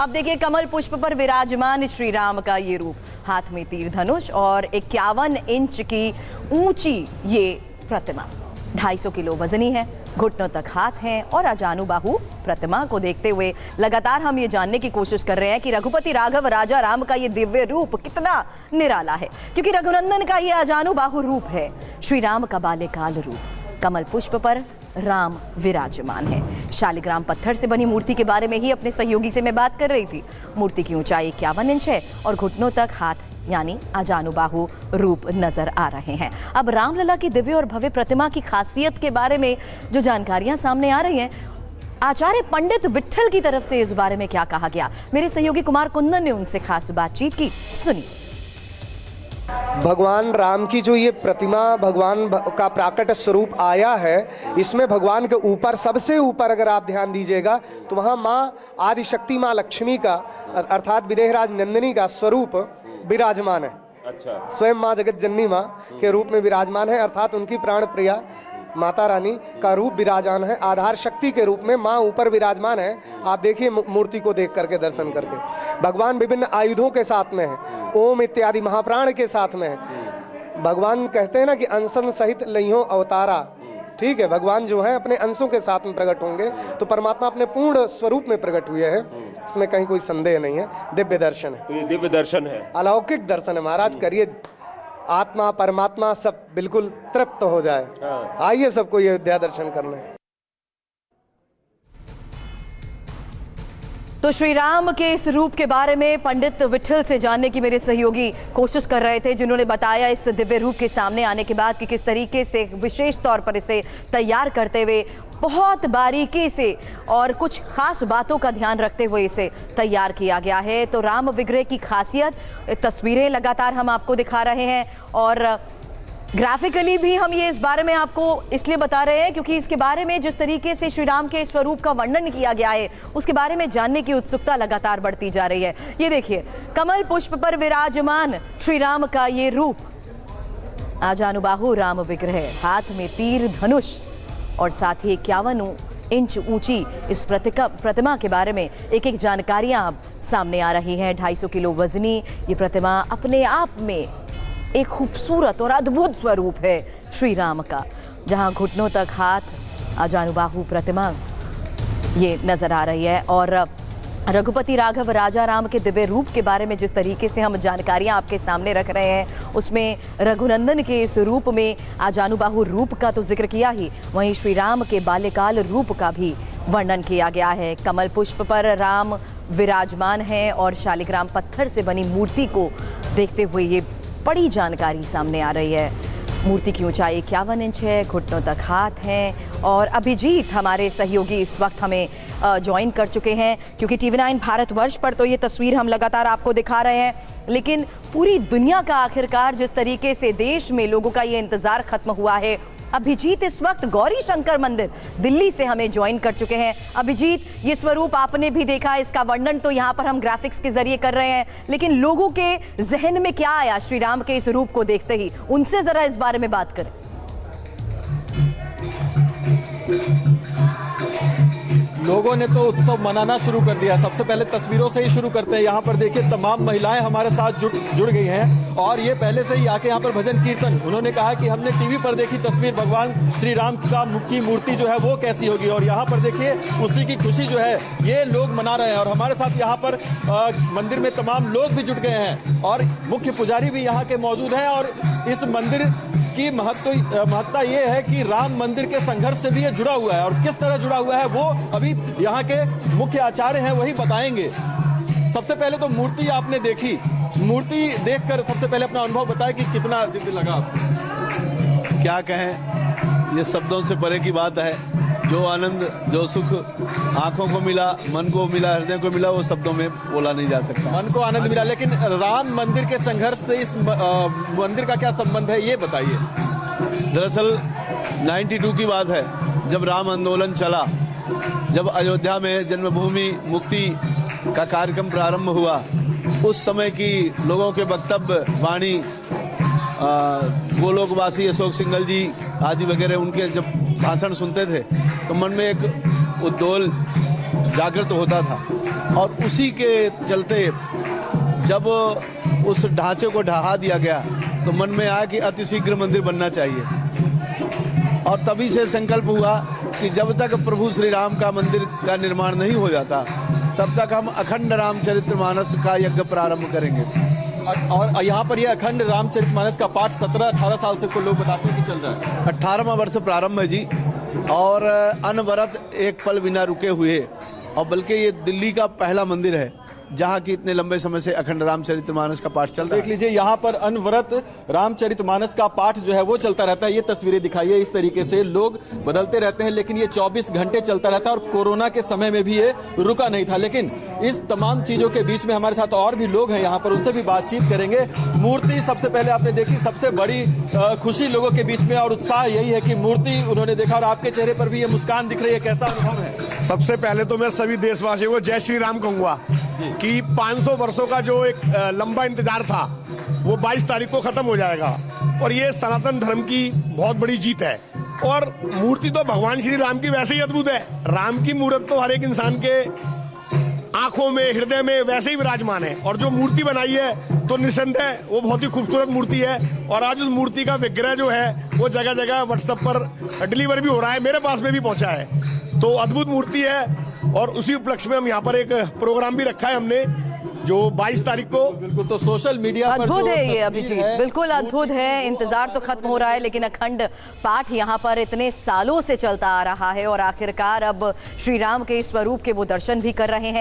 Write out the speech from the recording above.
अब देखिए कमल पुष्प पर विराजमान श्री राम का ये रूप, हाथ में तीर धनुष और 51 इंच की ऊंची ये प्रतिमा, 250 किलो वजनी है, घुटनों तक हाथ हैं और अजानुबाहु प्रतिमा को देखते हुए लगातार हम ये जानने की कोशिश कर रहे हैं कि रघुपति राघव राजा राम का ये दिव्य रूप कितना निराला है, क्योंकि रघुनंदन का ये अजानुबाहु रूप है श्री राम का बाल्यकाल रूप। कमल पुष्प पर राम विराजमान है। शालिग्राम पत्थर से बनी मूर्ति के बारे में ही अपने सहयोगी से मैं बात कर रही थी। मूर्ति की ऊंचाई 51 इंच है और घुटनों तक हाथ यानी अजानुबाहु रूप नजर आ रहे हैं। अब रामलला की दिव्य और भव्य प्रतिमा की खासियत के बारे में जो जानकारियां सामने आ रही हैं, आचार्य पंडित विट्ठल की तरफ से इस बारे में क्या कहा गया, मेरे सहयोगी कुमार कुंदन ने उनसे खास बातचीत की, सुनिए। भगवान राम की जो ये प्रतिमा भगवान का प्राकट स्वरूप आया है, इसमें भगवान के ऊपर सबसे ऊपर अगर आप ध्यान दीजिएगा तो वहाँ माँ आदिशक्ति माँ लक्ष्मी का अर्थात विदेहराज नंदिनी का स्वरूप विराजमान है। अच्छा। स्वयं माँ जगत जननी माँ के रूप में विराजमान है, अर्थात उनकी प्राण प्रिया माता रानी का रूप विराजमान है। आधार शक्ति के रूप में माँ ऊपर विराजमान है। आप देखिए मूर्ति को देख करके, दर्शन करके, भगवान विभिन्न आयुधों के साथ में है, ओम इत्यादि महाप्राण के साथ में है। भगवान कहते हैं ना कि अंशन सहित लइयों अवतारा, ठीक है, भगवान जो है अपने अंशों के साथ में प्रकट होंगे, तो परमात्मा अपने पूर्ण स्वरूप में प्रकट हुए हैं, इसमें कहीं कोई संदेह नहीं है। दिव्य दर्शन है, तो ये दिव्य दर्शन है, अलौकिक दर्शन है महाराज। करिए, आत्मा परमात्मा सब बिल्कुल तृप्त हो जाए। आइए सबको ये अयोध्या दर्शन करने। तो श्री राम के इस रूप के बारे में पंडित विट्ठल से जानने की मेरे सहयोगी कोशिश कर रहे थे, जिन्होंने बताया इस दिव्य रूप के सामने आने के बाद कि किस तरीके से विशेष तौर पर इसे तैयार करते हुए बहुत बारीकी से और कुछ खास बातों का ध्यान रखते हुए इसे तैयार किया गया है। तो राम विग्रह की खासियत, तस्वीरें लगातार हम आपको दिखा रहे हैं और ग्राफिकली भी हम ये इस बारे में आपको इसलिए बता रहे हैं क्योंकि इसके बारे में जिस तरीके से श्री राम के स्वरूप का वर्णन किया गया है, उसके बारे में जानने की उत्सुकता लगातार बढ़ती जा रही है। ये देखिए, कमल पुष्प पर विराजमान श्री राम का ये रूप, आजानुबाहु राम विग्रह, हाथ में तीर धनुष और साथ ही 51 इंच ऊंची इस प्रतिमा के बारे में एक एक जानकारियां अब सामने आ रही हैं। 250 किलो वजनी ये प्रतिमा अपने आप में एक खूबसूरत और अद्भुत स्वरूप है श्री राम का, जहां घुटनों तक हाथ अजानुबाहु प्रतिमा ये नजर आ रही है। और रघुपति राघव राजा राम के दिव्य रूप के बारे में जिस तरीके से हम जानकारियां आपके सामने रख रहे हैं, उसमें रघुनंदन के इस रूप में अजानुबाहु रूप का तो जिक्र किया ही, वहीं श्री राम के बाल्यकाल रूप का भी वर्णन किया गया है। कमल पुष्प पर राम विराजमान है और शालिग्राम पत्थर से बनी मूर्ति को देखते हुए ये बड़ी जानकारी सामने आ रही है। मूर्ति की ऊंचाई 51 इंच है, घुटनों तक हाथ हैं और अभिजीत हमारे सहयोगी इस वक्त हमें ज्वाइन कर चुके हैं, क्योंकि TV9 भारतवर्ष पर तो ये तस्वीर हम लगातार आपको दिखा रहे हैं, लेकिन पूरी दुनिया का आखिरकार जिस तरीके से देश में लोगों का ये इंतज़ार खत्म हुआ है, अभिजीत इस वक्त गौरी शंकर मंदिर दिल्ली से हमें ज्वाइन कर चुके हैं। अभिजीत, ये स्वरूप आपने भी देखा, इसका वर्णन तो यहाँ पर हम ग्राफिक्स के जरिए कर रहे हैं, लेकिन लोगों के जहन में क्या आया श्री राम के इस रूप को देखते ही, उनसे जरा इस बारे में बात करें। लोगों ने तो उत्सव मनाना शुरू कर दिया। सबसे पहले तस्वीरों से ही शुरू करते हैं। यहाँ पर देखिए तमाम महिलाएं हमारे साथ जुड़ गई हैं और ये पहले से ही आके यहाँ पर भजन कीर्तन, उन्होंने कहा कि हमने टीवी पर देखी तस्वीर भगवान श्री राम की मूर्ति जो है वो कैसी होगी, और यहाँ पर देखिए उसी की खुशी जो है ये लोग मना रहे हैं। और हमारे साथ यहाँ पर मंदिर में तमाम लोग भी जुट गए हैं और मुख्य पुजारी भी यहाँ के मौजूद हैं। और इस मंदिर की महत्ता ये है कि राम मंदिर के संघर्ष से भी ये जुड़ा हुआ है, और किस तरह जुड़ा हुआ है वो अभी यहाँ के मुख्य आचार्य हैं वही बताएंगे। सबसे पहले तो मूर्ति आपने देखी, मूर्ति देखकर सबसे पहले अपना अनुभव बताएं कि कितना दिव्य लगा आपको। क्या कहें, ये शब्दों से परे की बात है। जो आनंद, जो सुख आंखों को मिला, मन को मिला, हृदय को मिला, वो शब्दों में बोला नहीं जा सकता। मन को आनंद मिला, लेकिन राम मंदिर के संघर्ष से इस मंदिर का क्या संबंध है, ये बताइए। दरअसल 92 की बात है, जब राम आंदोलन चला, जब अयोध्या में जन्मभूमि मुक्ति का कार्यक्रम प्रारंभ हुआ, उस समय की लोगों के वक्तव्य, वाणी, गोलोकवासी अशोक सिंघल जी आदि वगैरह, उनके जब भाषण सुनते थे तो मन में एक उद्दोल जागृत होता था। और उसी के चलते जब उस ढांचे को ढहा दिया गया तो मन में आया कि अतिशीघ्र मंदिर बनना चाहिए। और तभी से संकल्प हुआ कि जब तक प्रभु श्री राम का मंदिर का निर्माण नहीं हो जाता तब तक हम अखंड रामचरितमानस का यज्ञ प्रारंभ करेंगे। और यहाँ पर ये अखंड रामचरितमानस का पाठ 17-18 साल से को लोग बताते हैं कि चल रहा है। 18वां वर्ष प्रारंभ है जी, और अनवरत एक पल बिना रुके हुए, और बल्कि ये दिल्ली का पहला मंदिर है जहाँ की इतने लंबे समय से अखंड रामचरितमानस का पाठ चल रहा है। देख लीजिए यहाँ पर अनवरत रामचरितमानस का पाठ जो है वो चलता रहता है। ये तस्वीरें दिखाइए, इस तरीके से लोग बदलते रहते हैं, लेकिन ये 24 घंटे चलता रहता है। और कोरोना के समय में भी ये रुका नहीं था। लेकिन इस तमाम चीजों के बीच में हमारे साथ और भी लोग हैं यहाँ पर, उनसे भी बातचीत करेंगे। मूर्ति सबसे पहले आपने देखी, सबसे बड़ी खुशी लोगों के बीच में और उत्साह यही है कि मूर्ति उन्होंने देखा, और आपके चेहरे पर भी ये मुस्कान दिख रही है। कैसा अनुभव है? सबसे पहले तो मैं सभी देशवासियों को जय श्री राम कहूंगा कि 500 वर्षों का जो एक लंबा इंतजार था वो 22 तारीख को खत्म हो जाएगा, और ये सनातन धर्म की बहुत बड़ी जीत है। और मूर्ति तो भगवान श्री राम की वैसे ही अद्भुत है। राम की मूर्त तो हर एक इंसान के आंखों में, हृदय में वैसे ही विराजमान है, और जो मूर्ति बनाई है तो निस्संदेह वो बहुत ही खूबसूरत मूर्ति है। और आज उस मूर्ति का विग्रह जो है वो जगह जगह व्हाट्सएप पर डिलीवर भी हो रहा है, मेरे पास में भी पहुंचा है। तो अद्भुत मूर्ति है, और उसी उपलक्ष्य में हम यहाँ पर एक प्रोग्राम भी रखा है हमने, जो 22 तारीख को। बिल्कुल, तो सोशल मीडिया पर अद्भुत जो है ये तस्वीर अभिजीत, है, बिल्कुल अद्भुत है। इंतजार तो खत्म हो रहा है, लेकिन अखंड पाठ यहाँ पर इतने सालों से चलता आ रहा है, और आखिरकार अब श्री राम के स्वरूप के वो दर्शन भी कर रहे हैं।